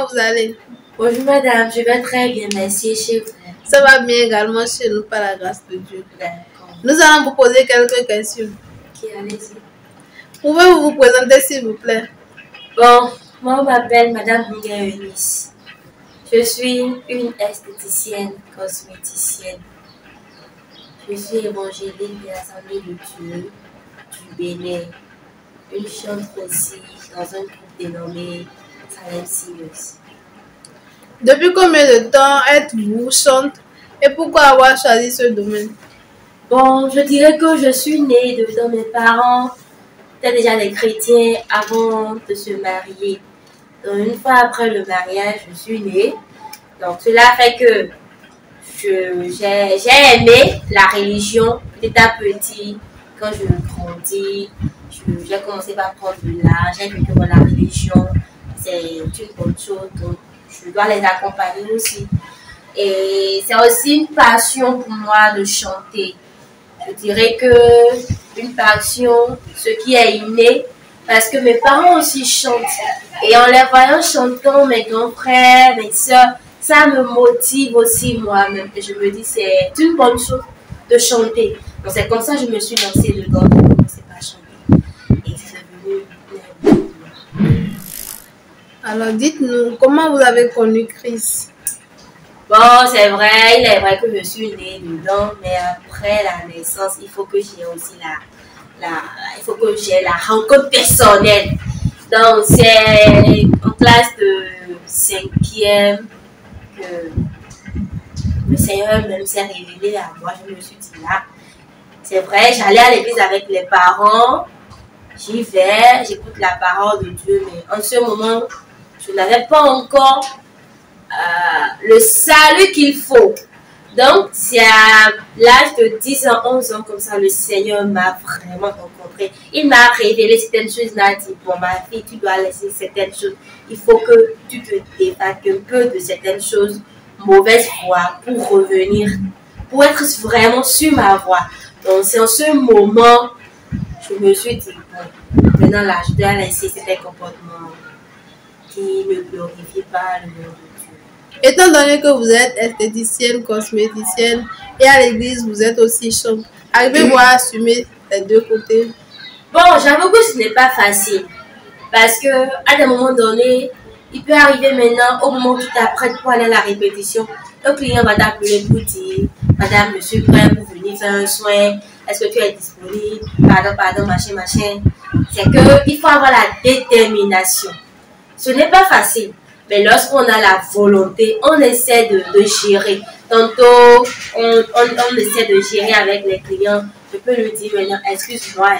comment vous allez? Bonjour madame, je vais très bien, merci, chez vous. Ça va bien également chez nous par la grâce de Dieu. D'accord. Nous allons vous poser quelques questions. Ok, allez-y. Pouvez-vous vous présenter s'il vous plaît? Bon, moi je m'appelle madame Miguel Eunice. Je suis une esthéticienne, cosméticienne. Je suis évangélique de l'Assemblée de Dieu du Bénin. Une chanteuse aussi dans un groupe dénommé Salem Singers. Depuis combien de temps êtes-vous chante et pourquoi avoir choisi ce domaine? Bon, je dirais que je suis née dans mes parents étaient déjà des chrétiens avant de se marier. Donc, une fois après le mariage, je suis née. Donc, cela fait que j'ai aimé la religion petit à petit. Quand je grandis, j'ai commencé par prendre de l'âge. J'ai vu que la religion, c'est une bonne chose. Donc, je dois les accompagner aussi. Et c'est aussi une passion pour moi de chanter. Je dirais que une passion, ce qui est inné, parce que mes parents aussi chantent. Et en les voyant chantant, mes grands frères, mes soeurs, ça me motive aussi moi-même. Et je me dis, c'est une bonne chose de chanter. Donc c'est comme ça que je me suis lancée dedans, je ne commençais pas à chanter. Et c'est devenu... Alors dites-nous, comment vous avez connu Christ? Bon, c'est vrai, il est vrai que je suis née dedans, mais après la naissance, il faut que j'ai aussi la rencontre personnelle. Donc, c'est en classe de 5e que le Seigneur même s'est révélé à moi. Je me suis dit là, c'est vrai, j'allais à l'église avec les parents, j'y vais, j'écoute la parole de Dieu, mais en ce moment, je n'avais pas encore le salut qu'il faut. Donc, c'est à l'âge de 10 ans, 11 ans, comme ça, le Seigneur m'a vraiment rencontré. Il m'a révélé certaines choses. Il m'a dit, bon, ma fille, tu dois laisser certaines choses. Il faut que tu te défaques un peu de certaines choses, mauvaise voie, pour revenir, pour être vraiment sur ma voie. Donc, c'est en ce moment, je me suis dit, bon, maintenant là, je dois laisser certains comportements qui ne glorifient pas le nom de Dieu. Étant donné que vous êtes esthéticienne, cosméticienne et à l'église vous êtes aussi chante, arrivez-vous à assumer les deux côtés? Bon, j'avoue que ce n'est pas facile parce que à un moment donné, il peut arriver maintenant au moment où tu t'apprêtes pour aller à la répétition, le client va t'appeler pour dire, madame, je suis prêt pour venir faire un soin, est-ce que tu es disponible? Pardon, machin. C'est qu'il faut avoir la détermination. Ce n'est pas facile. Mais lorsqu'on a la volonté, on essaie de gérer. Tantôt, on essaie de gérer avec les clients. Je peux lui dire maintenant, excuse-moi,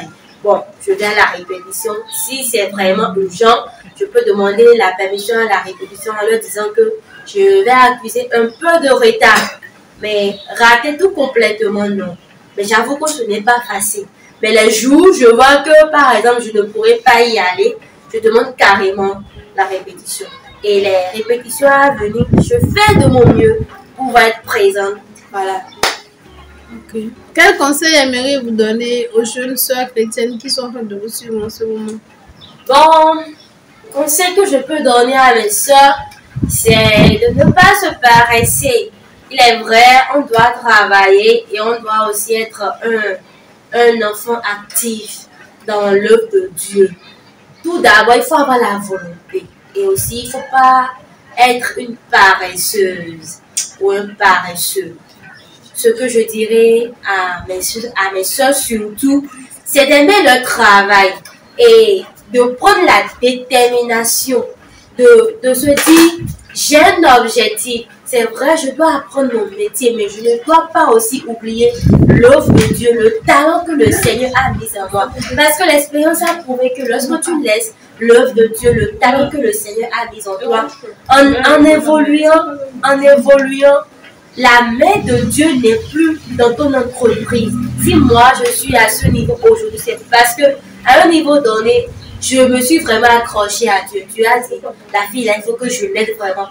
bon, je vais à la répétition. Si c'est vraiment urgent, je peux demander la permission à la répétition en leur disant que je vais accuser un peu de retard. Mais rater tout complètement, non. Mais j'avoue que ce n'est pas facile. Mais les jours où je vois que, par exemple, je ne pourrais pas y aller, je demande carrément la répétition. Et les répétitions à venir, je fais de mon mieux pour être présente. Voilà. Ok. Quel conseil aimeriez-vous donner aux jeunes sœurs chrétiennes qui sont en train de vous suivre en ce moment? Bon, le conseil que je peux donner à mes sœurs, c'est de ne pas se paresser. Il est vrai, on doit travailler et on doit aussi être un enfant actif dans l'œuvre de Dieu. Tout d'abord, il faut avoir la volonté. Et aussi, il ne faut pas être une paresseuse ou un paresseux. Ce que je dirais à mes soeurs surtout, c'est d'aimer le travail et de prendre la détermination, de se dire, j'ai un objectif. C'est vrai, je dois apprendre mon métier, mais je ne dois pas aussi oublier l'œuvre de Dieu, le talent que le Seigneur a mis en moi. Parce que l'expérience a prouvé que lorsque tu laisses l'œuvre de Dieu, le talent que le Seigneur a mis en toi, en évoluant, la main de Dieu n'est plus dans ton entreprise. Si moi je suis à ce niveau aujourd'hui, c'est parce que à un niveau donné, je me suis vraiment accrochée à Dieu. Dieu a dit, la fille là, il faut que je l'aide vraiment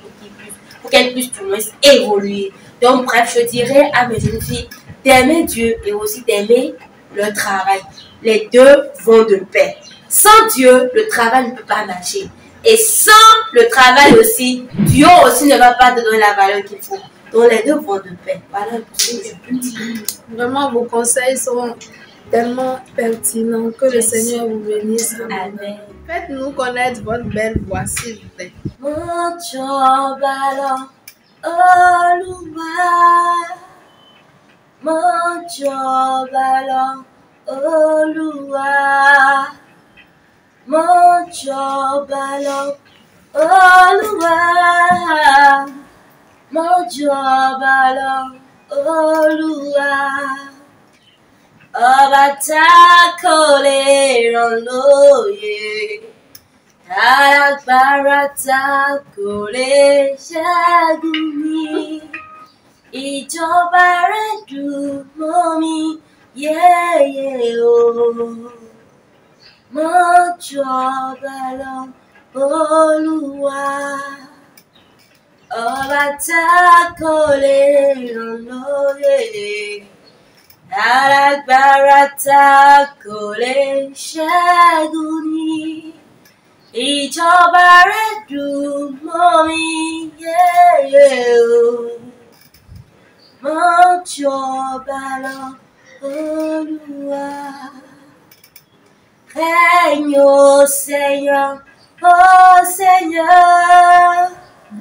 pour qu'elle puisse tout le moins évoluer. Donc bref, je dirais à mes jeunes filles d'aimer Dieu et aussi d'aimer le travail. Les deux vont de pair. Sans Dieu, le travail ne peut pas marcher. Et sans le travail aussi, Dieu aussi ne va pas te donner la valeur qu'il faut. Donc les deux vont de pair. Voilà ce que je peux dire. Vraiment, vos conseils sont tellement pertinents. Que le Seigneur vous bénisse. Amen. Faites-nous connaître votre belle voix, s'il vous plaît. Mon job alors, Olúwa. Mon job alors, Olúwa. Mon job alors, Olúwa. Mon job alors, Olúwa. Ọba tá kò lè ràn lóye. Alágbára tá kò lè ṣẹ́gun mi. Ìjọba rẹ̀ dùn mọ́ mi yéye o. Mo jọba lọ Olúwa. Ọba tá kò lè ràn lóye. Alágbára tá kò lè ṣẹ́gun ni. Ìjọba rẹ̀ dùn mọ́ mi yéye o. Mo jọba lọ Olúwa. Règne au Seigneur, ô Seigneur.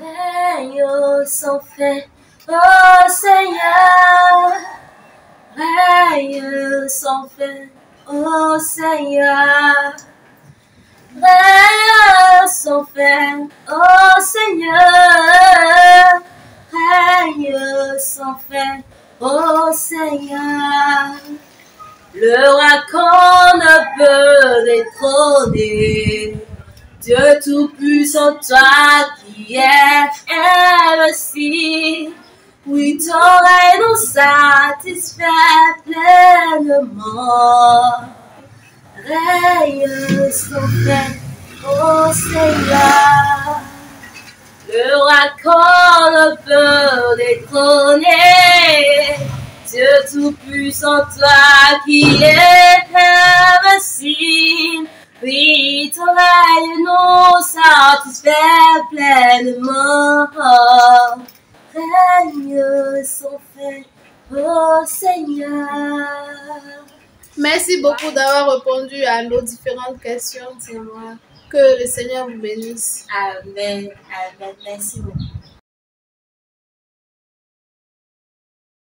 Règne sans fin, ô Seigneur. Règne sans fin, ô Seigneur. Règne sans fin, ô Seigneur. Règne sans fin, ô Seigneur. Le roi qu'on ne peut détrôner. Dieu tout-puissant, toi qui es invincible. Oui, ton règne nous satisfait pleinement. Règne sans fin, ô Seigneur. Le roi qu'on ne peut détrôner. Dieu tout-puissant, toi qui es invincible. Oui, ton règne nous satisfait pleinement. Règne sans fin, ô Seigneur. Merci beaucoup d'avoir répondu à nos différentes questions. Que le Seigneur vous bénisse. Amen. Amen. Merci beaucoup.